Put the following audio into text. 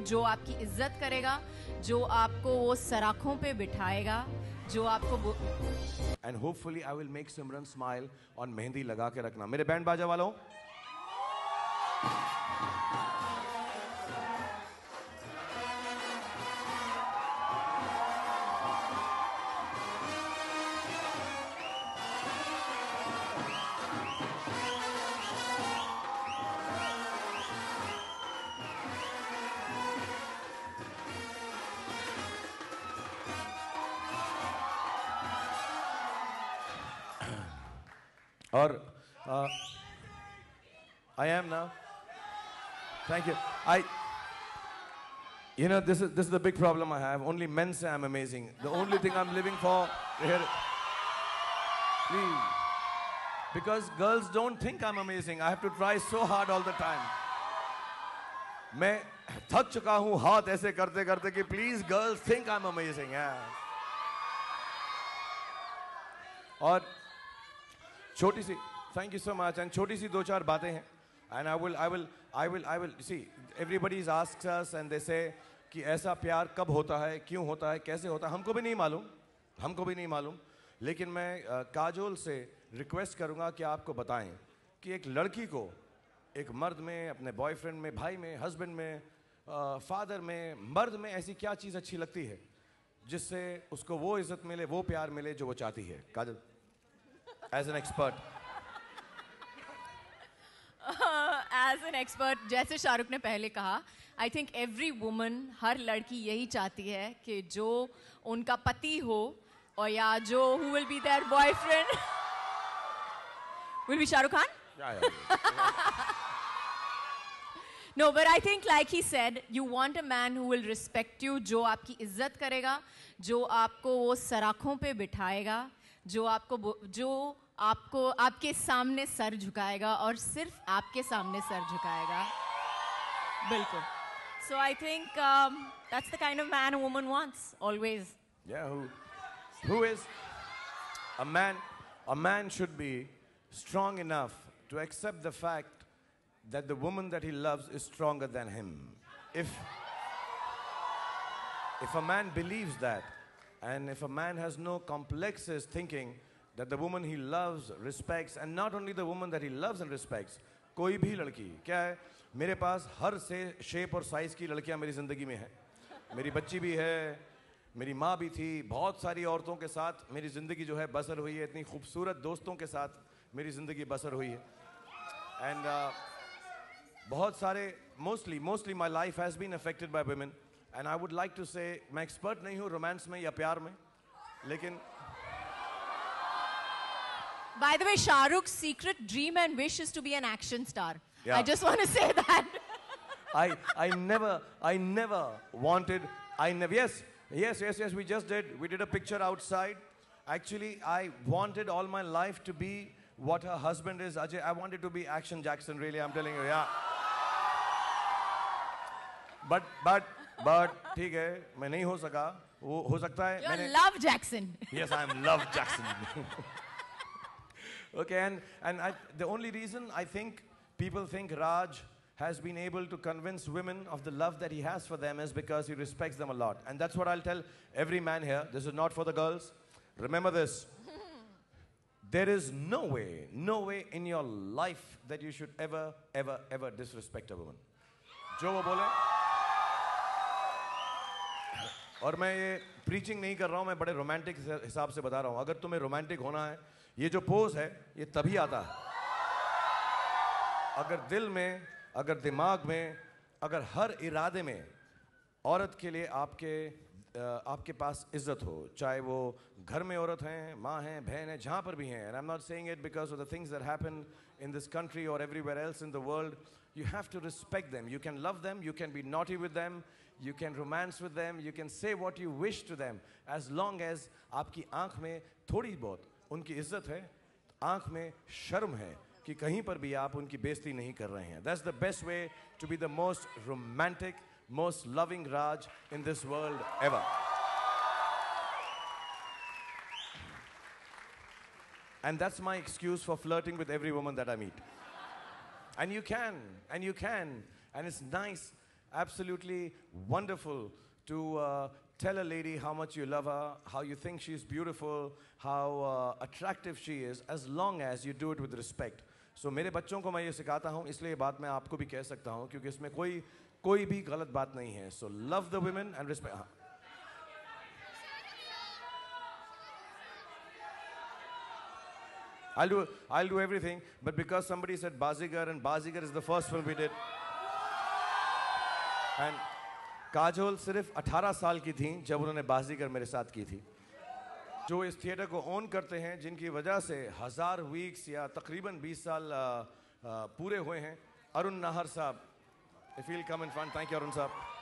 जो आपकी इज्जत करेगा, जो आपको वो सराखों पे बिठाएगा, जो आपको and hopefully I will make Simran smile और मेहंदी लगा के रखना। मेरे बैंड बाजा वालों, और I am now. Thank you. You know, this is the big problem I have. Only men say I'm amazing. The only thing I'm living for here, please, because girls don't think I'm amazing. I have to try so hard all the time. मैं थक चुका हूँ हाथ ऐसे करते करते कि please girls think I'm amazing. Yeah. और छोटी सी, thank you so much, and छोटी सी दो चार बातें हैं, and I will see, everybody asks us and they say कि ऐसा प्यार कब होता है, क्यों होता है, कैसे होता है, हमको भी नहीं मालूम, लेकिन मैं काजोल से रिक्वेस्ट करूँगा कि आपको बताएं कि एक लड़की को एक मर्द में, अपने बॉयफ्रेंड में, भाई में, हस्बैंड में, फादर में, मर्द में ऐसी क्या चीज़ अच्छी लगती है जिससे उसको वो इज्जत मिले, वो प्यार मिले जो वो चाहती है। Kajol, as an expert. As an expert, जैसे शाहरुख ने पहले कहा, आई थिंक एवरी वुमन, हर लड़की यही चाहती है कि जो उनका पति हो, और या जो who will be their boyfriend will be Shahrukh Khan. No, but I think like he said, you want a man who will respect you, जो आपकी इज्जत करेगा, जो आपको वो सराखों पे बिठाएगा, जो आपको आपके सामने सर झुकाएगा, और सिर्फ आपके सामने सर झुकाएगा। बिल्कुल। So I think that's the kind of man a woman wants, always. Yeah, who is a man? A man should be strong enough to accept the fact that the woman that he loves is stronger than him. If a man believes that, and if a man has no complexes thinking that the woman he loves respects, and not only the woman that he loves and respects, कोई भी लड़की, क्या है, मेरे पास हर से shape और size की लड़कियां मेरी जिंदगी में हैं। मेरी बच्ची भी है, मेरी माँ भी थी, बहुत सारी औरतों के साथ मेरी जिंदगी जो है बसर हुई है, इतनी खूबसूरत दोस्तों के साथ मेरी जिंदगी बसर हुई है, एंड बहुत सारे mostly my life has been affected by women, and I would like to say, मैं एक्सपर्ट नहीं हूँ रोमांस में या प्यार में, लेकिन By the way, Shahrukh's secret dream and wish is to be an action star. Yeah. I just want to say that. I never wanted, yes, we just did. We did a picture outside. Actually, I wanted all my life to be what her husband is, Ajay. I wanted to be Action Jackson, really, I'm telling you, yeah. But ठीक है, मैं नहीं हो सका, वो हो सकता है। You're Love Jackson. Yes, I'm Love Jackson. Okay, and the only reason I think people think Raj has been able to convince women of the love that he has for them is because he respects them a lot. And that's what I'll tell every man here. This is not for the girls. Remember this. There is no way in your life that you should ever disrespect a woman. जो वो बोले, और मैं ये preaching नहीं कर रहा हूँ, मैं बड़े रोमांटिक हिसाब से बता रहा हूँ। अगर तुम्हें रोमांटिक होना है, ये जो पोज है, ये तभी आता है अगर दिल में, अगर दिमाग में, अगर हर इरादे में औरत के लिए आपके पास इज्जत हो, चाहे वो घर में औरत हैं, माँ हैं, बहन हैं, जहाँ पर भी हैं। And I'm not saying it because of the things that happen in this country or everywhere else in the world. You have to respect them. You can love them, you can be naughty with them, you can romance with them, you can say what you wish to them, as long as आपकी आँख में थोड़ी बहुत उनकी इज्जत है, आँख में शर्म है कि कहीं पर भी आप उनकी बेइज्जती नहीं कर रहे हैं. That's the best way to be the most romantic, most loving Raj in this world ever. And that's my excuse for flirting with every woman that I meet. And you can, and it's nice. absolutely wonderful to tell a lady how much you love her, how you think she is beautiful, how attractive she is, as long as you do it with respect. So मेरे बच्चों को मैं ये सिखाता हूँ, इसलिए ये बात मैं आपको भी कह सकता हूँ, क्योंकि इसमें कोई भी गलत बात नहीं है. So love the women and respect. I'll do everything, but because somebody said Bazigar, and Bazigar is the first film we did. And Kajol सिर्फ 18 साल की थी जब उन्होंने बाजीगर मेरे साथ की थी. जो इस थिएटर को ओन करते हैं, जिनकी वजह से 1000 वीक्स या तकरीबन 20 साल पूरे हुए हैं, अरुण नाहर साहब, if he'll come in front. Thank you, Arun साहब.